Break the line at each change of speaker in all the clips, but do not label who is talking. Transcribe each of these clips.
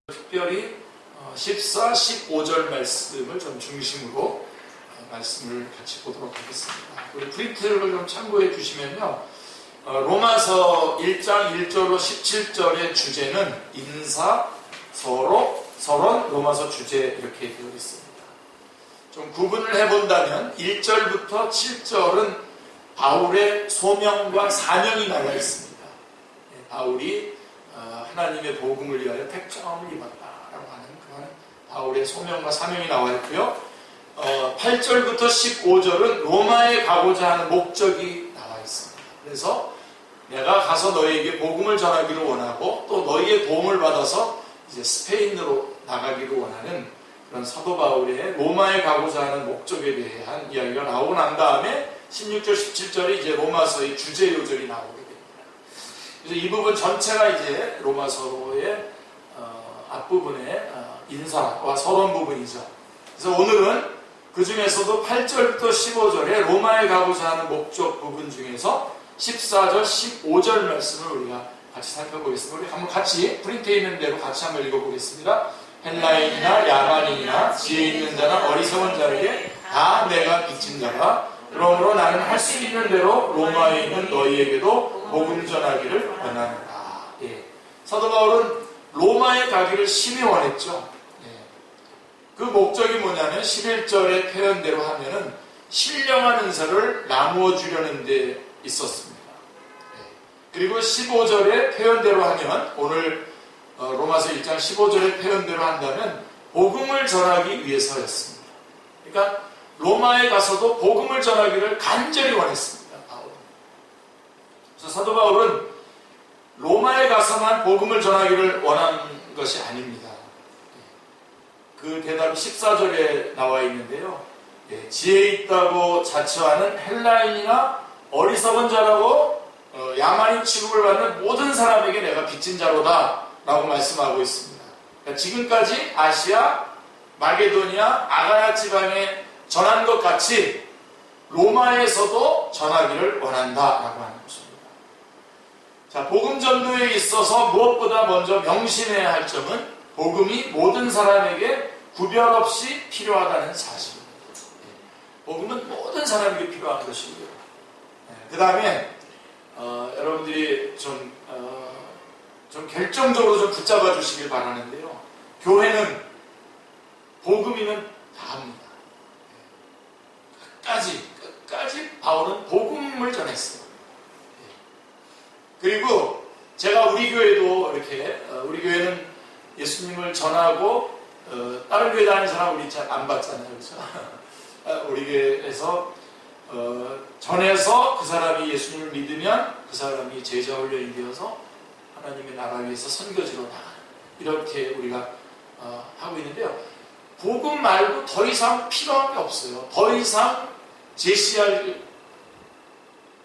특별히 14, 15절 말씀을 좀 중심으로 말씀을 같이 보도록 하겠습니다. 우리 프린트를 좀 참고해 주시면요, 로마서 1장 1절로 17절의 주제는 인사, 서론, 로마서 주제 이렇게 되어 있습니다. 좀 구분을 해본다면 1절부터 7절은 바울의 소명과 사명이 나와 있습니다. 바울이 하나님의 복음을 위하여 택정을 입었다라고 하는 그런 바울의 소명과 사명이 나와 있고요. 8절부터 15절은 로마에 가고자 하는 목적이 나와 있습니다. 그래서 내가 가서 너희에게 복음을 전하기를 원하고 또 너희의 도움을 받아서 이제 스페인으로 나가기를 원하는 그런 사도 바울의 로마에 가고자 하는 목적에 대한 이야기가 나오고 난 다음에 16절, 17절이 이제 로마서의 주제 요절이 나오게 됩니다. 그래서 이 부분 전체가 이제 로마서의 앞부분의 인사와 서론 부분이죠. 그래서 오늘은 그 중에서도 8절부터 15절에 로마에 가고자 하는 목적 부분 중에서 14절, 15절 말씀을 우리가 같이 살펴보겠습니다. 우리 한번 같이 프린트에 있는 대로 같이 한번 읽어보겠습니다. 헬라인이나 야만인이나 지혜 있는 자나 어리석은 자에게 다 내가 빚진 자라. 그러므로 나는 할 수 있는 대로 로마에 있는 너희에게도 복음 전하기를 원한다. 사도 바울은 로마에 가기를 심히 원했죠. 그 목적이 뭐냐면 11절의 표현대로 하면은 신령한 은사를 나누어 주려는 데 있었습니다. 그리고 15절의 표현대로 하면 오늘 로마서 1장 15절의 표현대로 한다면 복음을 전하기 위해서였습니다. 그러니까 로마에 가서도 복음을 전하기를 간절히 원했습니다. 바울은. 그래서 사도 바울은 로마에 가서만 복음을 전하기를 원한 것이 아닙니다. 그 대답이 14절에 나와 있는데요. 지혜 있다고 자처하는 헬라인이나 어리석은 자라고 야만인 취급을 받는 모든 사람에게 내가 빚진 자로다 라고 말씀하고 있습니다. 그러니까 지금까지 아시아, 마게도니아, 아가야 지방에 전한 것 같이 로마에서도 전하기를 원한다라고 하는 것입니다. 자, 복음 전도에 있어서 무엇보다 먼저 명심해야 할 점은 복음이 모든 사람에게 구별 없이 필요하다는 사실입니다. 복음은 모든 사람에게 필요한 것이고요. 그 다음에 여러분들이 좀 결정적으로 좀 붙잡아 주시길 바라는데요. 교회는 복음이면 다합니다. 끝까지 바울은 복음을 전했어요. 그리고 제가 우리 교회도 이렇게 우리 교회는 예수님을 전하고 다른 교회 다니는 사람 우리 잘 안 봤잖아요. 그렇죠? 우리 교회에서 전해서 그 사람이 예수님을 믿으면 그 사람이 제자 훈련이 되어서 하나님의 나라 위해서 선교지로 나가는 이렇게 우리가 하고 있는데요. 복음 말고 더 이상 필요한 게 없어요. 더 이상 제시할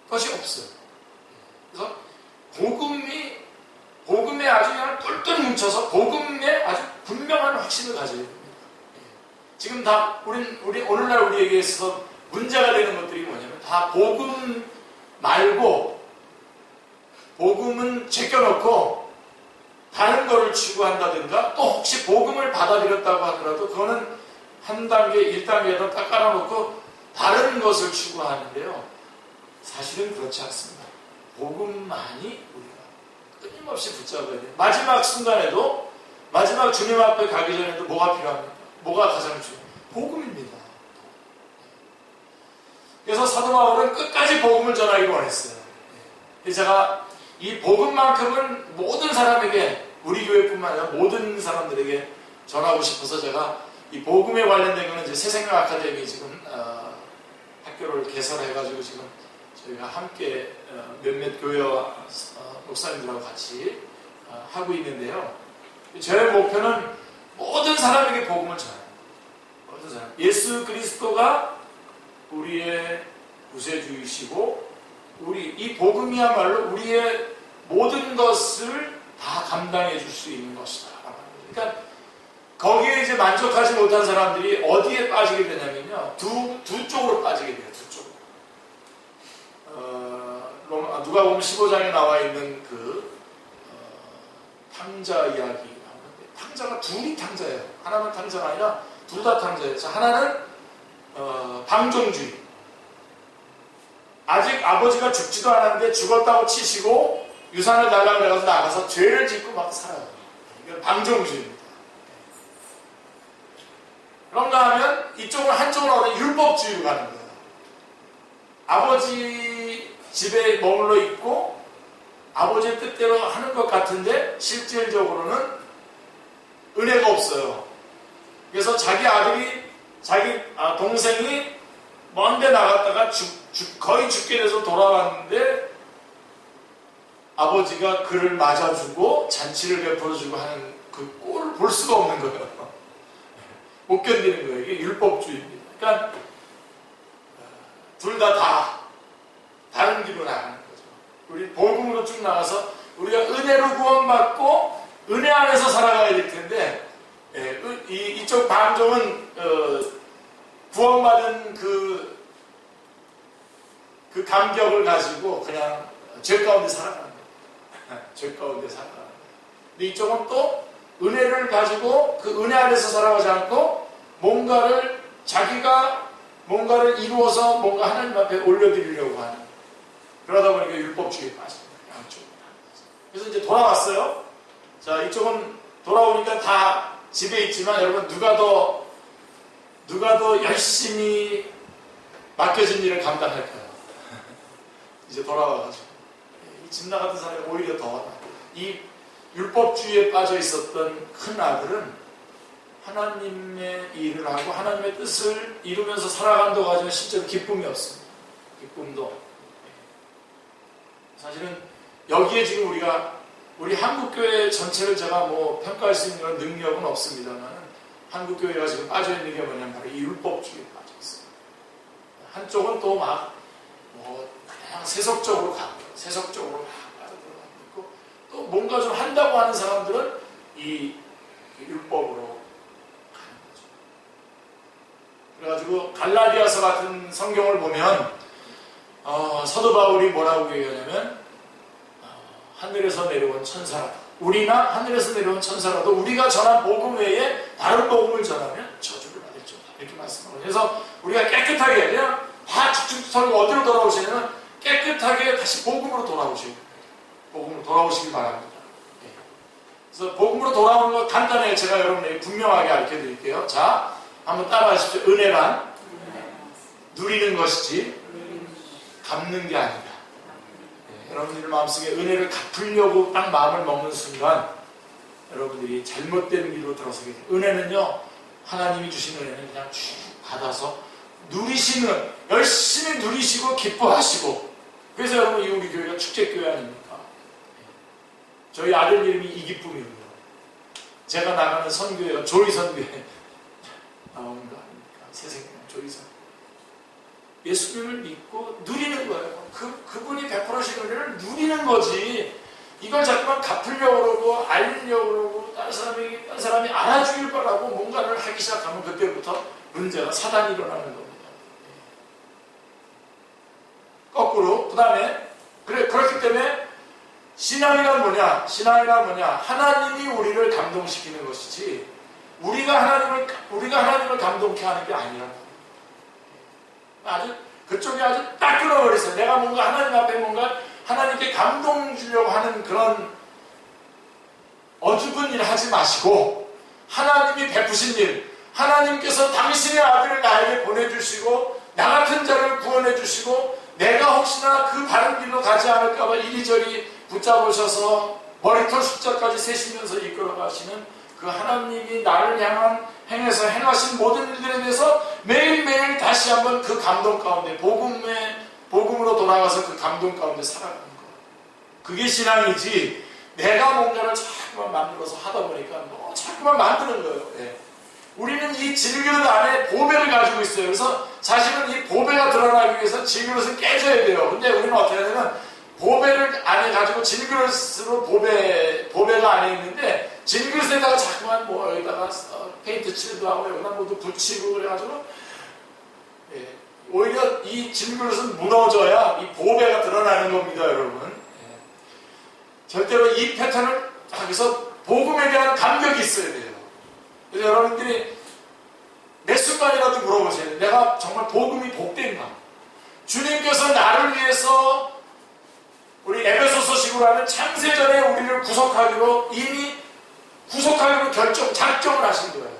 것이 없어요. 그래서 복음에 아주 그냥 똘똘 뭉쳐서 복음에 아주 분명한 확신을 가져야 됩니다. 지금 다 우리 오늘날 우리에게 있어서 문제가 되는 것들이 뭐냐면 다 복음 말고 복음은 제껴놓고 다른 거를 추구한다든가 또 혹시 복음을 받아들였다고 하더라도 그거는 한 단계, 1단계에다 딱 깔아놓고 다른 것을 추구하는데요. 사실은 그렇지 않습니다. 복음만이 우리가 끊임없이 붙잡아야 돼요. 마지막 순간에도 마지막 주님 앞에 가기 전에도 뭐가 필요합니까? 뭐가 가장 중요해요? 복음입니다. 그래서 사도 바울은 끝까지 복음을 전하기를 원했어요. 제가 이 복음만큼은 모든 사람에게 우리 교회뿐만 아니라 모든 사람들에게 전하고 싶어서 제가 이 복음에 관련된 거는 이제 새생명 아카데미 지금 학교를 개설해가지고 지금 저희가 함께 몇몇 교회와 목사님들하고 같이 하고 있는데요. 저의 목표는 모든 사람에게 복음을 전해요. 모든 사람. 예수 그리스도가 우리의 구세주이시고 이 복음이야말로 우리의 모든 것을 다 감당해 줄 수 있는 것이다. 그러니까 거기에 이제 만족하지 못한 사람들이 어디에 빠지게 되냐면요. 두 쪽으로 빠지게 돼요. 두 쪽으로. 누가복음 15장에 나와 있는 그 탕자 이야기 나오는데 탕자가 둘이 탕자예요. 하나만 탕자가 아니라 둘 다 탕자예요. 자, 하나는 방종주의. 아직 아버지가 죽지도 않았는데 죽었다고 치시고 유산을 달라고 그래서 나가서 죄를 짓고 막 살아요. 이건 방종주의입니다. 그런가 하면 이쪽은 한쪽으로 율법주의로 가는 거예요. 아버지 집에 머물러 있고 아버지의 뜻대로 하는 것 같은데 실질적으로는 은혜가 없어요. 그래서 자기 아들이 자기 동생이 먼데 나갔다가 거의 죽게 돼서 돌아왔는데 아버지가 그를 맞아주고 잔치를 베풀어주고 하는 그 꼴을 볼 수가 없는 거예요. 못 견디는 거예요. 이게 율법주의입니다. 그러니까 둘 다 다른 길로 나가는 거죠. 우리 복음으로 쭉 나가서 우리가 은혜로 구원받고 은혜 안에서 살아가야 될 텐데 이쪽 방종은 구원받은 그 감격을 가지고 그냥 죄 가운데 살아가는 거예요. 죄 가운데 살아가는 거예요. 근데 이쪽은 또 은혜를 가지고 그 은혜 안에서 살아가지 않고 자기가 뭔가를 이루어서 뭔가 하나님 앞에 올려드리려고 하는, 그러다 보니까 율법주의에 빠집니다. 양쪽으로. 그래서 이제 돌아왔어요. 자, 이쪽은 돌아오니까 다 집에 있지만 여러분 누가 더 열심히 맡겨진 일을 감당할까요? 이제 돌아와가지고 이 집 나갔던 사람이 오히려 더 이 율법주의에 빠져 있었던 큰 아들은 하나님의 일을 하고 하나님의 뜻을 이루면서 살아간다고 하지만 실제로 기쁨이 없습니다. 기쁨도. 사실은 여기에 지금 우리 한국교회 전체를 제가 뭐 평가할 수 있는 그런 능력은 없습니다만 한국교회가 지금 빠져있는 게 뭐냐면 바로 이 율법주의에 빠져있어요. 한쪽은 또 막 그냥 세속적으로 가고 세속적으로 막 빠져들어가고 있고, 또 뭔가 좀 한다고 하는 사람들은 이 율법으로 가는 거죠. 그래가지고 갈라디아서 같은 성경을 보면 사도 바울이 뭐라고 얘기하냐면 하늘에서 내려온 천사라도, 우리나 하늘에서 내려온 천사라도 우리가 전한 복음 외에 다른 복음을 전하면 저주를 받을 줄 알아. 이렇게 말씀하고, 그래서 우리가 깨끗하게 그냥 다 쭉쭉 털고 어디로 돌아오시냐면 깨끗하게 다시 복음으로 돌아오시고 복음으로 돌아오시기 바랍니다. 그래서 복음으로 돌아오는 거 간단해요. 제가 여러분에게 분명하게 알려드릴게요. 자, 한번 따라하십시오. 은혜란 누리는 것이지 갚는 게 아니다. 여러분들 마음속에 은혜를 갚으려고 딱 마음을 먹는 순간 여러분들이 잘못된 길로 들어서게 돼요. 은혜는요, 하나님이 주신 은혜는 그냥 쭉 받아서 누리시는, 열심히 누리시고 기뻐하시고, 그래서 여러분 이 우리 교회가 축제교회 아닙니까? 저희 아들 이름이 이기쁨이고요. 제가 나가는 선교회가 조이선교회 나오는 거 아닙니까? 새생명 조이선. 예수님을 믿고 누리는 거예요. 그분이 베풀어주신 은혜를 누리는 거지. 이걸 자꾸만 갚으려고 그러고 알리려고 그러고 다른 사람이 알아주길 바라고 뭔가를 하기 시작하면 그때부터 문제가 사단이 일어나는 겁니다. 거꾸로 그 다음에 그렇기 때문에 신앙이란 뭐냐? 하나님이 우리를 감동시키는 것이지 우리가 하나님을 감동케 하는 게 아니라는 거예요. 그쪽이 아주 딱 끊어버렸어요. 내가 뭔가 하나님 앞에 뭔가 하나님께 감동 주려고 하는 그런 어죽은 일 하지 마시고, 하나님이 베푸신 일, 하나님께서 당신의 아들을 나에게 보내주시고 나 같은 자를 구원해 주시고 내가 혹시나 그 바른 길로 가지 않을까봐 이리저리 붙잡으셔서 머리털 숫자까지 세시면서 이끌어 가시는 그 하나님이 나를 향한 행해서 행하신 모든 일들에 대해서 매일매일 다시 한번 그 감동 가운데 복음으로 돌아가서 그 감동 가운데 살아가는 거예요. 그게 신앙이지 내가 뭔가를 자꾸만 만들어서 하다 보니까 자꾸만 만드는 거예요. 네. 우리는 이 질그릇 안에 보배를 가지고 있어요. 그래서 사실은 이 보배가 드러나기 위해서 질그릇을 깨져야 돼요. 근데 우리는 어떻게 하냐면 보배를 안에 가지고 질그릇으로 보배가 안에 있는데 질그릇에다가 자꾸만 여기다가 페인트 칠도 하고 여기다 뭐도 붙이고 그래가지고 오히려 이 질그릇은 무너져야 이 보배가 드러나는 겁니다, 여러분. 절대로 이 패턴을 여기서 복음에 대한 감격이 있어야 돼요. 그래서 여러분들이 매 순간이라도 물어보셔야 돼요. 내가 정말 복음이 복된가? 주님께서 나를 위해서 우리 에베소서식으로 하면 창세전에 우리를 이미 구속하기로 작정을 하신 거예요.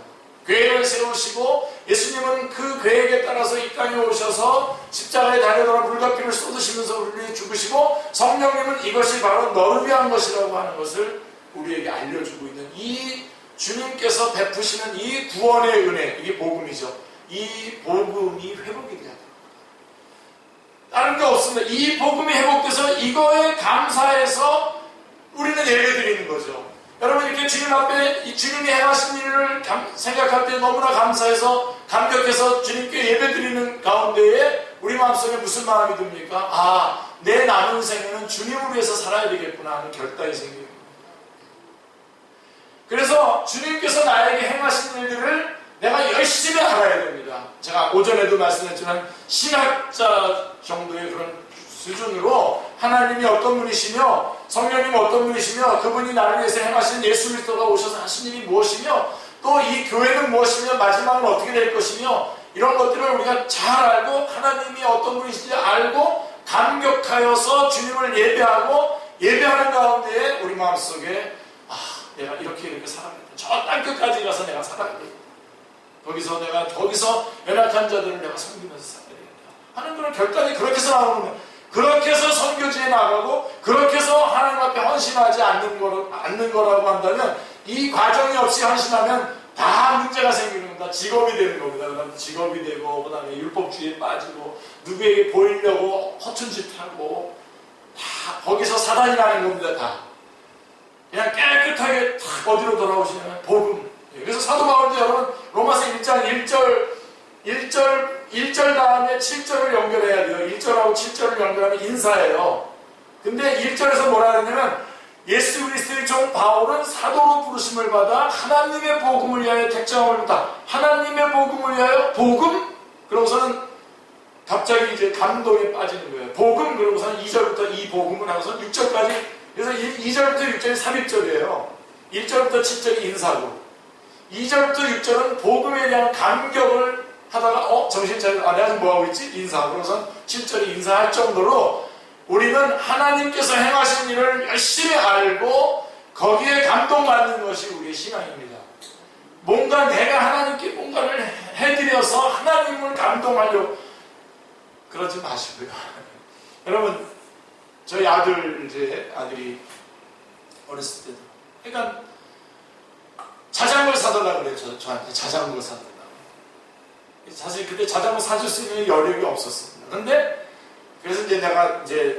계획을 세우시고 예수님은 그 계획에 따라서 이 땅에 오셔서 십자가에 달려들어 물과 피를 쏟으시면서 우리를 위해 죽으시고 성령님은 이것이 바로 너를 위한 것이라고 하는 것을 우리에게 알려주고 있는 이 주님께서 베푸시는 이 구원의 은혜, 이게 복음이죠. 이 복음이 회복이 돼야 돼요. 다른 게 없습니다. 이 복음이 회복돼서 이거에 감사해서 우리는 예배드리는 거죠. 여러분 이렇게 주님 앞에 이 주님이 행하신 일을 생각할 때 너무나 감사해서 감격해서 주님께 예배드리는 가운데에 우리 마음속에 무슨 마음이 듭니까? 아, 내 남은 생에는 주님을 위해서 살아야 되겠구나 하는 결단이 생깁니다. 그래서 주님께서 나에게 행하신 일들을 내가 열심히 알아야 됩니다. 제가 오전에도 말씀했지만 신학자 정도의 그런 수준으로 하나님이 어떤 분이시며 성령님이 어떤 분이시며 그분이 나를 위해서 행하신 예수 그리스도가 오셔서 하신 일이 무엇이며 또 이 교회는 무엇이며 마지막은 어떻게 될 것이며 이런 것들을 우리가 잘 알고 하나님이 어떤 분이신지 알고 감격하여서 주님을 예배하고 예배하는 가운데에 우리 마음속에 내가 이렇게 살아야겠다. 저 땅끝까지 가서 내가 살아야겠다. 거기서 연약한 자들을 내가 섬기면서 살아야 되겠다 하는 그런 결단이 그렇게 해서 나오는 거예요. 그렇게 해서 선교지에 나가고 그렇게 해서 하나님 앞에 헌신하지 않는 거라고 한다면 이 과정이 없이 헌신하면 다 문제가 생기는 겁니다. 직업이 되는 겁니다. 그 다음에 직업이 되고 그 다음에 율법주의에 빠지고 누구에게 보이려고 허튼 짓 하고 다 거기서 사단이 나는 겁니다. 다 그냥 깨끗하게 탁 어디로 돌아오시냐면 복음. 그래서 사도 바울도 여러분 로마서 1장 1절 다음에 7절을 연결해야 돼요. 1절하고 7절을 연결하면 인사예요. 근데 1절에서 뭐라 그러냐면 예수 그리스도의 종 바울은 사도로 부르심을 받아 하나님의 복음을 위하여 택정함을 받아 하나님의 복음을 위하여 복음? 그러고서는 갑자기 이제 감동에 빠지는 거예요. 복음 그러고서는 2절부터 이 복음을 하고서 6절까지 그래서 2절부터 6절이 삽입절이에요. 1절부터 7절이 인사고 2절부터 6절은 복음에 대한 감격을 하다가 정신 차리고 내가 지금 뭐하고 있지? 인사하고 그래서 7절이 인사할 정도로 우리는 하나님께서 행하신 일을 열심히 알고 거기에 감동받는 것이 우리의 신앙입니다. 뭔가 내가 하나님께 뭔가를 해드려서 하나님을 감동하려고 그러지 마시고요. 여러분 저희 아들이 어렸을 때도 그러니까 자전거를 사달라고 그래요. 저한테 자전거를 사달라고. 사실 그때 자전거 사줄 수 있는 여력이 없었습니다. 근데 그래서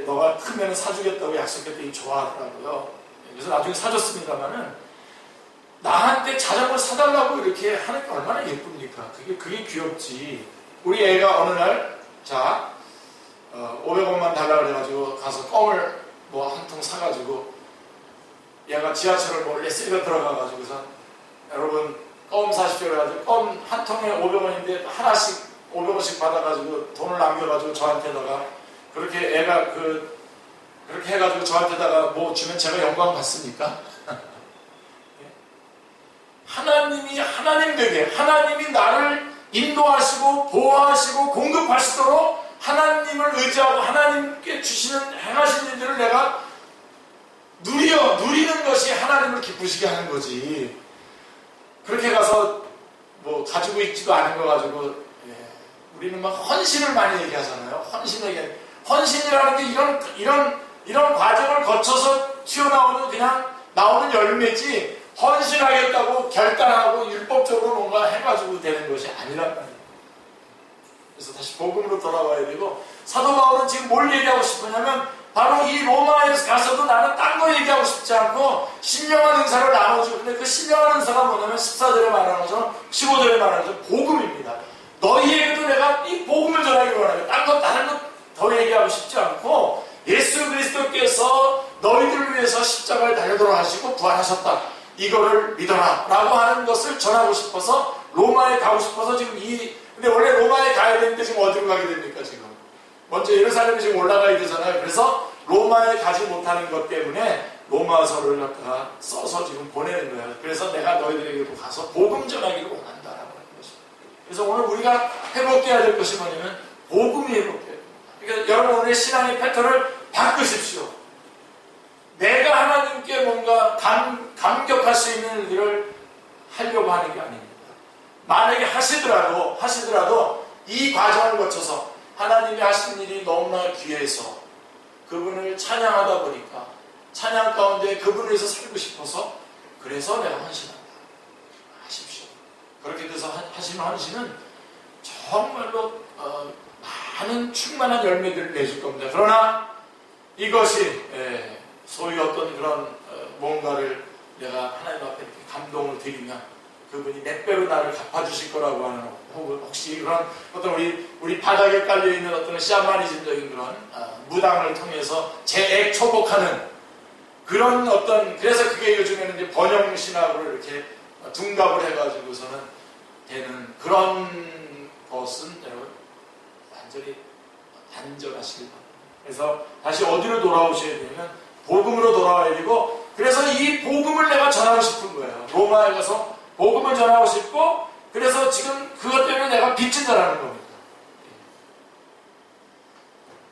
너가 크면 사주겠다고 약속했더니 좋아하더라고요. 그래서 나중에 사줬습니다만은 나한테 자전거를 사달라고 이렇게 하는 게 얼마나 예쁩니까? 그게 귀엽지. 우리 애가 어느 날 500원만 달라고 그래가지고 가서 껌을 한 통 사가지고 얘가 지하철을 몰래 새가 들어가가지고서 여러분 껌 사십시오 그래가지고 껌 한 통에 500원인데 하나씩 500원씩 받아가지고 돈을 남겨가지고 저한테다가 그렇게 애가 그렇게 해가지고 저한테다가 뭐 주면 제가 영광 받습니까? 하나님이 하나님 되게 하나님이 나를 인도하시고 보호하시고 공급하시도록 하나님을 의지하고 하나님께 주시는 행하신 일들을 내가 누리는 것이 하나님을 기쁘시게 하는 거지. 그렇게 가서 뭐 가지고 있지도 않은 거 가지고 우리는 막 헌신을 많이 얘기하잖아요. 헌신이라는 게 이런 과정을 거쳐서 튀어나오는 그냥 나오는 열매지 헌신하겠다고 결단하고 율법적으로 뭔가 해가지고 되는 것이 아니란 말이에요. 그래서 다시 복음으로 돌아와야 되고 사도 바울은 지금 뭘 얘기하고 싶으냐면 바로 이 로마에서 가서도 나는 딴 거 얘기하고 싶지 않고 신령한 은사를 나눠주고 근데 그 신령한 은사가 뭐냐면 14절에 말하는 것처럼 15절에 말하는 것처럼 복음입니다. 너희에게도 내가 이 복음을 전하기를 원하는 다른 것 더 얘기하고 싶지 않고 예수 그리스도께서 너희들을 위해서 십자가를 달려들어 하시고 부활하셨다. 이거를 믿어라 라고 하는 것을 전하고 싶어서 로마에 가고 싶어서 지금 근데 원래 로마에 가야 되는데 지금 어디로 가게 됩니까 지금? 먼저 예루살렘에 지금 올라가야 되잖아요. 그래서 로마에 가지 못하는 것 때문에 로마서를 갖다가 써서 지금 보내는 거예요. 그래서 내가 너희들에게도 가서 복음 전하기를 원한다라고 하는 것입니다. 그래서 오늘 우리가 회복해야 될 것이 뭐냐면 복음이 회복해야 됩니다. 그러니까 여러분 오늘의 신앙의 패턴을 바꾸십시오. 내가 하나님께 뭔가 감격할 수 있는 일을 하려고 하는 게 아닙니다. 만약에 하시더라도 이 과정을 거쳐서 하나님이 하신 일이 너무나 귀해서 그분을 찬양하다 보니까 찬양 가운데 그분을 위해서 살고 싶어서 그래서 내가 헌신한다. 하십시오. 그렇게 돼서 하시는 헌신은 정말로 많은 충만한 열매들을 내줄 겁니다. 그러나 이것이 소위 어떤 그런 뭔가를 내가 하나님 앞에 이렇게 감동을 드리면 그분이 몇 배로 나를 갚아주실 거라고 하는, 혹은 혹시 그런 어떤 우리 바닥에 깔려있는 어떤 샤머니즘적인 그런 무당을 통해서 재액 초복하는 그런 어떤, 그래서 그게 요즘에는 이제 번영신학으로 이렇게 둔갑을 해가지고서는 되는 그런 것은 여러분 완전히 단절하시길 바랍니다. 그래서 다시 어디로 돌아오셔야 되냐면 복음으로 돌아와야 되고, 그래서 이 복음을 내가 전하고 싶은 거예요. 로마에 가서 복음을 전하고 싶고, 그래서 지금 그것 때문에 내가 빚진 자라는 겁니다.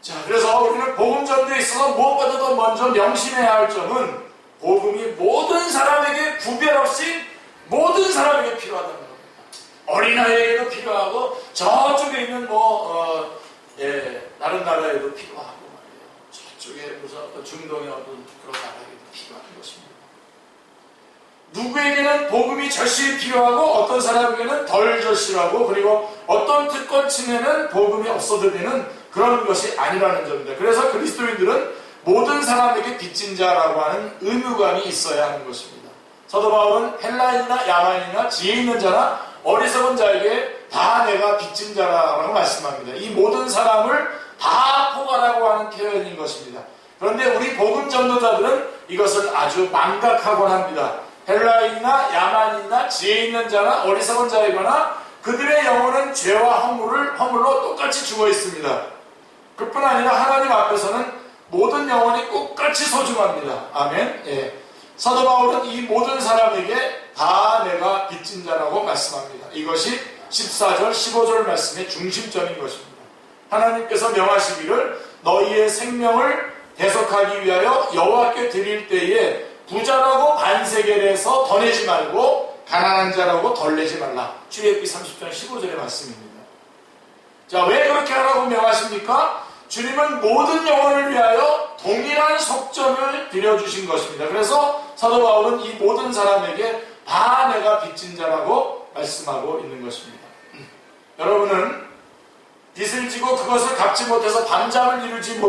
자, 그래서 우리는 복음 전도에 있어서 무엇보다도 먼저 명심해야 할 점은 복음이 모든 사람에게 구별 없이 모든 사람에게 필요하다는 겁니다. 어린아이에게도 필요하고 저쪽에 있는 다른 나라에도 필요하고 말이에요. 저쪽에 무슨 중동의 어떤 그런 나라에도 필요한 것입니다. 누구에게는 복음이 절실히 필요하고 어떤 사람에게는 덜 절실하고, 그리고 어떤 특권층에는 복음이 없어도 되는 그런 것이 아니라는 점입니다. 그래서 그리스도인들은 모든 사람에게 빚진 자라고 하는 의무감이 있어야 하는 것입니다. 사도 바울은 헬라인이나 야만인이나 지혜 있는 자나 어리석은 자에게 다 내가 빚진 자라고 말씀합니다. 이 모든 사람을 다 포괄하고 하는 표현인 것입니다. 그런데 우리 복음 전도자들은 이것을 아주 망각하곤 합니다. 헬라인이나 야만인이나 지혜 있는 자나 어리석은 자이거나 그들의 영혼은 죄와 허물로 똑같이 죽어 있습니다. 그뿐 아니라 하나님 앞에서는 모든 영혼이 똑같이 소중합니다. 아멘. 예. 사도 바울은 이 모든 사람에게 다 내가 빚진 자라고 말씀합니다. 이것이 14절, 15절 말씀의 중심점인 것입니다. 하나님께서 명하시기를 너희의 생명을 대속하기 위하여 여호와께 드릴 때에 부자라고 반세겔에서 더 내지 말고 가난한 자라고 덜 내지 말라. 출애굽기 30장 15절의 말씀입니다. 자, 왜 그렇게 하라고 명하십니까? 주님은 모든 영혼을 위하여 동일한 속전을 드려주신 것입니다. 그래서 사도 바울은 이 모든 사람에게 다 내가 빚진 자라고 말씀하고 있는 것입니다. 여러분은 빚을 지고 그것을 갚지 못해서 밤잠을 이루지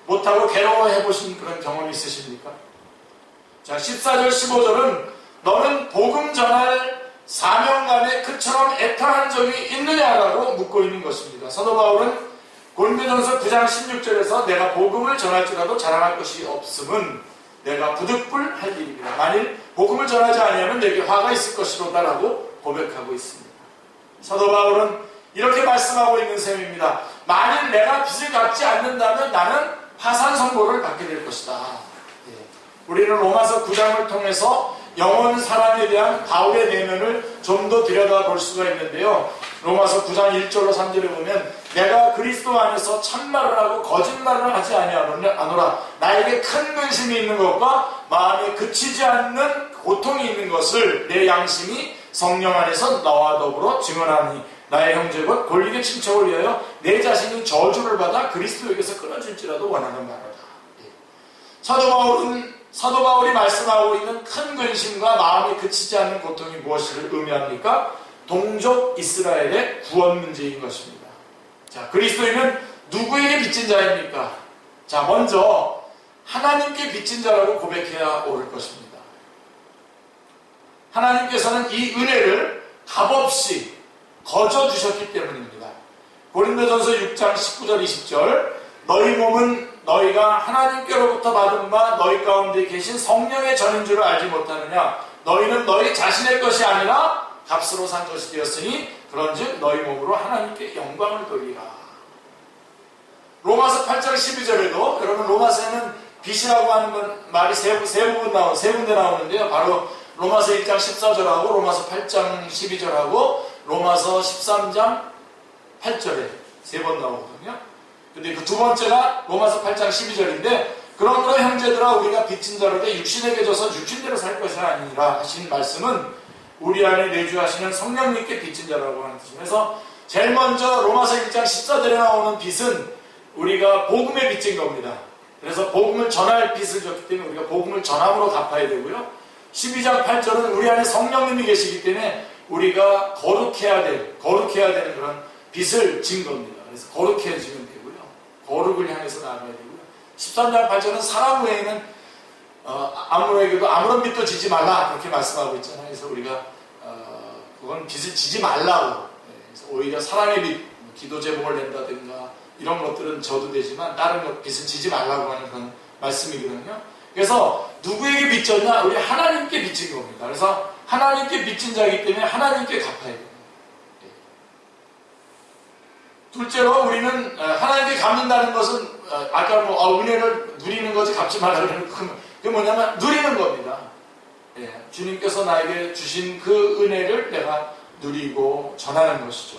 못하고 괴로워해 보신 그런 경험이 있으십니까? 자, 14절 15절은 너는 복음 전할 사명감에 그처럼 애타한 적이 있느냐라고 묻고 있는 것입니다. 사도 바울은 고린도전서 9장 16절에서 내가 복음을 전할지라도 자랑할 것이 없음은 내가 부득불할 일입니다. 만일 복음을 전하지 아니하면 내게 화가 있을 것이로다라고 고백하고 있습니다. 사도 바울은 이렇게 말씀하고 있는 셈입니다. 만일 내가 빚을 갚지 않는다면 나는 파산 선고를 받게 될 것이다. 우리는 로마서 9장을 통해서 영혼 사람에 대한 바울의 내면을 좀 더 들여다볼 수가 있는데요. 로마서 9장 1절로 3절에 보면 내가 그리스도 안에서 참말을 하고 거짓말을 하지 아니하노라. 나에게 큰 근심이 있는 것과 마음에 그치지 않는 고통이 있는 것을 내 양심이 성령 안에서 나와 더불어 증언하니 나의 형제 곧 권리의 친척을 위하여 내 자신이 저주를 받아 그리스도에게서 끊어질지라도 원하는 바로다. 사도 바울이 말씀하고 있는 큰 근심과 마음이 그치지 않는 고통이 무엇을 의미합니까? 동족 이스라엘의 구원 문제인 것입니다. 자, 그리스도인은 누구에게 빚진 자입니까? 자, 먼저 하나님께 빚진 자라고 고백해야 옳을 것입니다. 하나님께서는 이 은혜를 값없이 거저 주셨기 때문입니다. 고린도전서 6장 19절 20절 너희 몸은 너희가 하나님께로부터 받은 바 너희 가운데 계신 성령의 전인 줄을 알지 못하느냐. 너희는 너희 자신의 것이 아니라 값으로 산 것이 되었으니 그런즉 너희 몸으로 하나님께 영광을 돌리라. 로마서 8장 12절에도 여러분 로마서에는 빚이라고 하는 말이 세 군데 나오는데요. 바로 로마서 1장 14절하고 로마서 8장 12절하고 로마서 13장 8절에 3번 나오거든요. 근데 그 두 번째가 로마서 8장 12절인데, 그러므로 형제들아 우리가 빚진 자로 돼 육신에게 져서 육신대로 살 것이 아니라 하신 말씀은 우리 안에 내주하시는 성령님께 빚진 자라고 하는 뜻입니다. 그래서 제일 먼저 로마서 1장 14절에 나오는 빚은 우리가 복음에 빚진 겁니다. 그래서 복음을 전할 빚을 졌기 때문에 우리가 복음을 전함으로 갚아야 되고요. 12장 8절은 우리 안에 성령님이 계시기 때문에 우리가 거룩해야 되는 그런 빚을 진 겁니다. 그래서 거룩해지면 되고요. 거룩을 향해서 나아가야 되고요. 13장 8절은 사람 외에는 아무에게도 아무런 빚도 지지 말라, 그렇게 말씀하고 있잖아요. 그래서 우리가 그건 빚을 지지 말라고. 그래서 오히려 사랑의 빚, 기도 제목을 낸다든가 이런 것들은 져도 되지만 다른 빚은 지지 말라고 하는 그런 말씀이거든요. 그래서 누구에게 빚졌냐? 우리 하나님께 빚진 겁니다. 그래서 하나님께 빚진 자이기 때문에 하나님께 갚아야 돼요. 둘째로 우리는 하나님께 갚는다는 것은 아까 은혜를 누리는 거지 갚지 말라는 그게 뭐냐면 누리는 겁니다. 주님께서 나에게 주신 그 은혜를 내가 누리고 전하는 것이죠.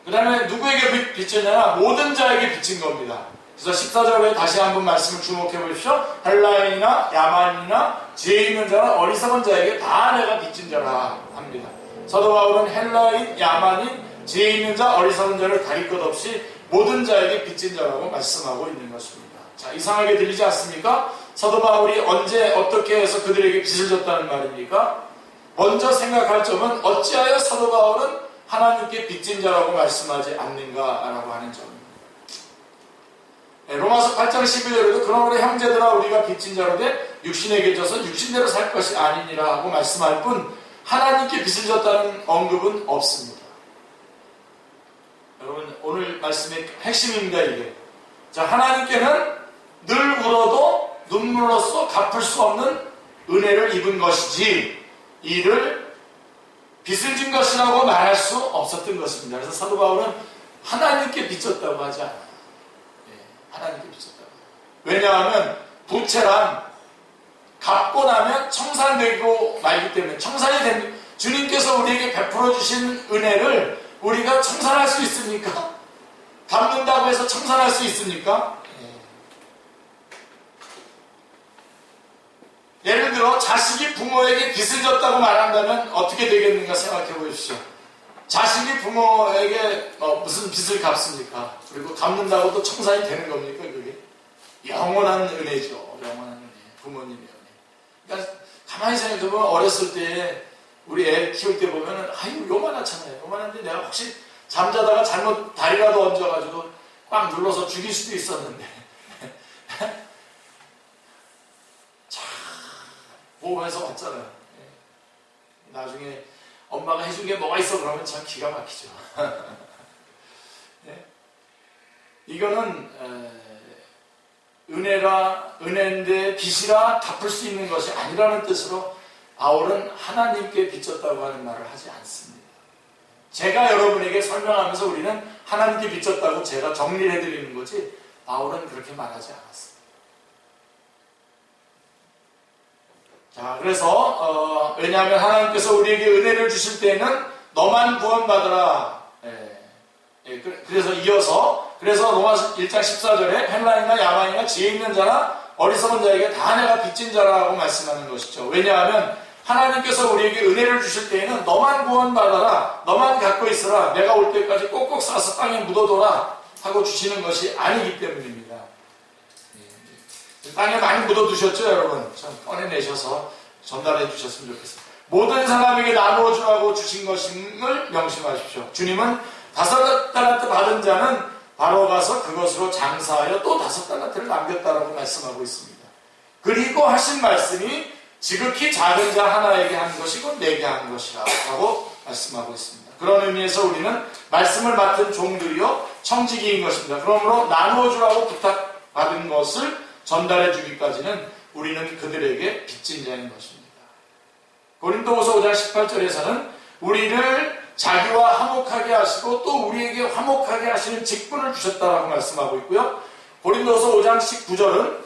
그 다음에 누구에게 빚졌냐? 모든 자에게 빚진 겁니다. 그래서 14절에 다시 한번 말씀을 주목해 보십시오. 헬라인이나 야만이나 지혜 있는 자나 어리석은 자에게 다 내가 빚진 자라 합니다. 사도 바울은 헬라인, 야만인, 지혜 있는 자, 어리석은 자를 가릴 것 없이 모든 자에게 빚진 자라고 말씀하고 있는 것입니다. 자, 이상하게 들리지 않습니까? 사도 바울이 언제 어떻게 해서 그들에게 빚을 졌다는 말입니까? 먼저 생각할 점은 어찌하여 사도 바울은 하나님께 빚진 자라고 말씀하지 않는가라고 하는 점입니다. 로마서 8장 11절에도 그러므로 형제들아 우리가 빚진 자로 돼 육신에게 져서 육신대로 살 것이 아니니라 하고 말씀할 뿐 하나님께 빚을 졌다는 언급은 없습니다. 여러분, 오늘 말씀의 핵심입니다, 이게. 자, 하나님께는 늘 울어도 눈물로써 갚을 수 없는 은혜를 입은 것이지 이를 빚을 진 것이라고 말할 수 없었던 것입니다. 그래서 사도 바울은 하나님께 빚졌다고 하지 않아요. 하나님께 빚졌다고. 왜냐하면 부채란 갚고 나면 청산되고 말기 때문에, 청산이 된 주님께서 우리에게 베풀어 주신 은혜를 우리가 청산할 수 있습니까? 갚는다고 해서 청산할 수 있습니까? 예를 들어 자식이 부모에게 빚을 졌다고 말한다면 어떻게 되겠는가 생각해 보십시오. 자식이 부모에게 무슨 빚을 갚습니까? 그리고 갚는다고 또 청산이 되는 겁니까? 그게 영원한 은혜죠. 영원한 은혜, 부모님의 은혜. 그러니까 가만히 생각해 보면 어렸을 때 우리 애 키울 때 보면은 아유 요만하잖아요. 요만한데 내가 혹시 잠자다가 잘못 다리라도 얹어가지고 꽉 눌러서 죽일 수도 있었는데 참 보호해서 왔잖아요. 나중에 엄마가 해준 게 뭐가 있어 그러면 참 기가 막히죠. 네? 이거는 은혜인데 빚이라 갚을 수 있는 것이 아니라는 뜻으로 바울은 하나님께 빚졌다고 하는 말을 하지 않습니다. 제가 여러분에게 설명하면서 우리는 하나님께 빚졌다고 제가 정리를 해드리는 거지 바울은 그렇게 말하지 않았습니다. 자, 그래서 왜냐하면 하나님께서 우리에게 은혜를 주실 때에는 너만 구원받으라. 그래서 로마서 1장 14절에 헬라인이나 야만이나 지혜 있는 자나 어리석은 자에게 다 내가 빚진 자라고 말씀하는 것이죠. 왜냐하면 하나님께서 우리에게 은혜를 주실 때에는 너만 구원받아라, 너만 갖고 있어라, 내가 올 때까지 꼭꼭 싸서 땅에 묻어둬라 하고 주시는 것이 아니기 때문입니다. 땅에 많이 묻어두셨죠, 여러분? 좀 꺼내내셔서 전달해 주셨으면 좋겠습니다. 모든 사람에게 나누어 주라고 주신 것임을 명심하십시오. 주님은 5달란트 받은 자는 바로 가서 그것으로 장사하여 또 5달란트를 남겼다라고 말씀하고 있습니다. 그리고 하신 말씀이 지극히 작은 자 하나에게 한 것이고 내게 한 것이라고 말씀하고 있습니다. 그런 의미에서 우리는 말씀을 맡은 종들이요 청지기인 것입니다. 그러므로 나누어 주라고 부탁받은 것을 전달해 주기까지는 우리는 그들에게 빚진 자인 것입니다. 고린도후서 5장 18절에서는 우리를 자기와 화목하게 하시고 또 우리에게 화목하게 하시는 직분을 주셨다라고 말씀하고 있고요. 고린도후서 5장 19절은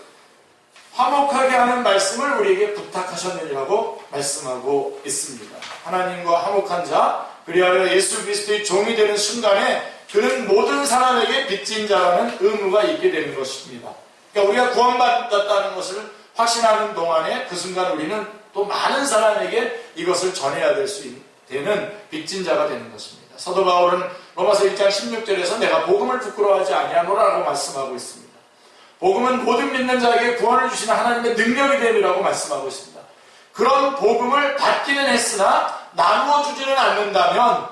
화목하게 하는 말씀을 우리에게 부탁하셨느니라고 말씀하고 있습니다. 하나님과 화목한 자, 그리하여 예수 그리스도의 종이 되는 순간에 그는 모든 사람에게 빚진 자라는 의무가 있게 되는 것입니다. 그러니까 우리가 구원받았다는 것을 확신하는 동안에 그 순간 우리는 또 많은 사람에게 이것을 전해야 될 수 되는 빚진 자가 되는 것입니다. 사도 바울은 로마서 1장 16절에서 내가 복음을 부끄러워하지 아니하노라고 말씀하고 있습니다. 복음은 모든 믿는 자에게 구원을 주시는 하나님의 능력이 됨이라고 말씀하고 있습니다. 그런 복음을 받기는 했으나 나누어 주지는 않는다면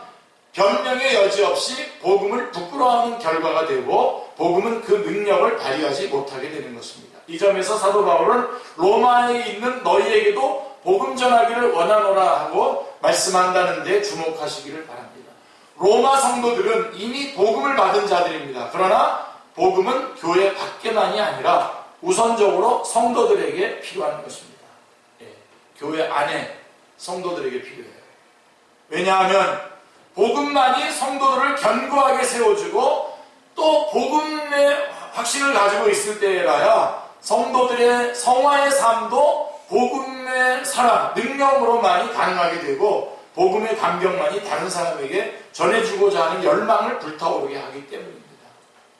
변명의 여지 없이 복음을 부끄러워하는 결과가 되고 복음은 그 능력을 발휘하지 못하게 되는 것입니다. 이 점에서 사도 바울은 로마에 있는 너희에게도 복음 전하기를 원하노라 하고 말씀한다는 데 주목하시기를 바랍니다. 로마 성도들은 이미 복음을 받은 자들입니다. 그러나 복음은 교회 밖에만이 아니라 우선적으로 성도들에게 필요한 것입니다. 교회 안에 성도들에게 필요해요. 왜냐하면 복음만이 성도들을 견고하게 세워주고 또 복음의 확신을 가지고 있을 때라야 성도들의 성화의 삶도 복음의 사랑, 능력으로만이 가능하게 되고 복음의 감격만이 다른 사람에게 전해주고자 하는 열망을 불타오르게 하기 때문입니다.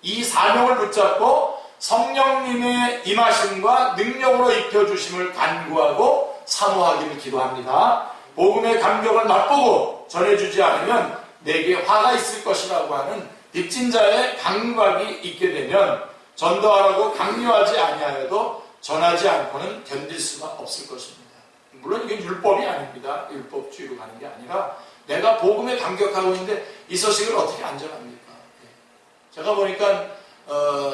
이 사명을 붙잡고 성령님의 임하심과 능력으로 입혀주심을 간구하고 사모하기를 기도합니다. 복음의 감격을 맛보고 전해주지 않으면 내게 화가 있을 것이라고 하는 빚진 자의 강박이 있게 되면 전도하라고 강요하지 아니하여도 전하지 않고는 견딜 수가 없을 것입니다. 물론 이게 율법이 아닙니다. 율법주의로 가는 게 아니라 내가 복음에 감격하고 있는데 이 소식을 어떻게 안 전합니까? 제가 보니까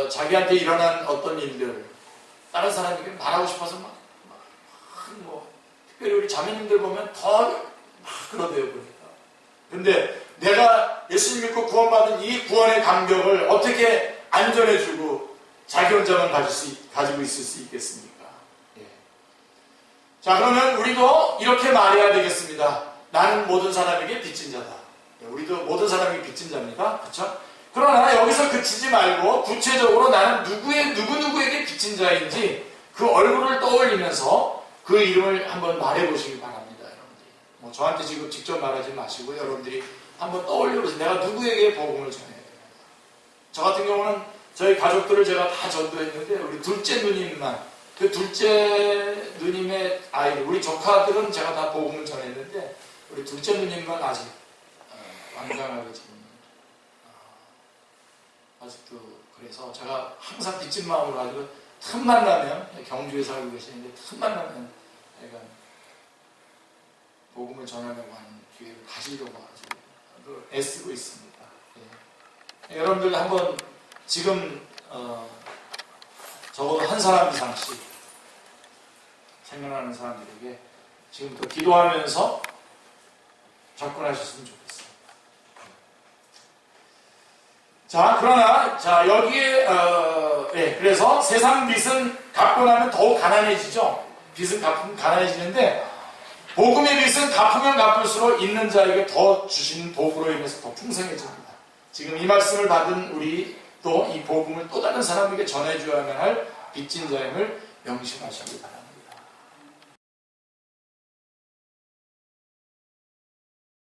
자기한테 일어난 어떤 일들 다른 사람에게 말하고 싶어서 특별히 우리 자매님들 보면 더 그러대요 보니까. 근데 내가 예수님 믿고 구원받은 이 구원의 감격을 어떻게 안 전해주고 자기 혼자만 가지고 있을 수 있겠습니까? 예. 자, 그러면 우리도 이렇게 말해야 되겠습니다. 나는 모든 사람에게 빚진 자다. 우리도 모든 사람에게 빚진 자입니다. 그렇죠? 그러나 여기서 그치지 말고 구체적으로 나는 누구에게 빚진 자인지 그 얼굴을 떠올리면서 그 이름을 한번 말해보시기 바랍니다. 여러분들이. 저한테 지금 직접 말하지 마시고 여러분들이 한번 떠올려보세요. 내가 누구에게 복음을 전해야 됩니다. 저 같은 경우는 저희 가족들을 제가 다 전도했는데 우리 둘째 누님만, 그 둘째 누님의 아이들, 우리 조카들은 제가 다 복음을 전했는데 우리 둘째 누님만 아직 완강하게 지금 아직도 그래서 제가 항상 빚진 마음으로 가지고 틈만 나면 경주에 살고 계시는데 틈만 나면 제가 복음을 전하려고 하는 기회를 가지려고 가지고 애쓰고 있습니다. 예. 여러분들 한번 지금 적어도 한 사람 이상씩 생각나는 사람들에게 지금부터 기도하면서 접근하셨으면 좋겠어요. 자, 그러나, 자, 여기에, 그래서 세상 빚은 갚고 나면 더욱 가난해지죠? 빚은 갚으면 가난해지는데, 복음의 빚은 갚으면 갚을수록 있는 자에게 더 주시는 복으로 인해서 더 풍성해집니다. 지금 이 말씀을 받은 우리 또 이 복음을 또 다른 사람에게 전해줘야만 할 빚진 자임을 명심하시기 바랍니다.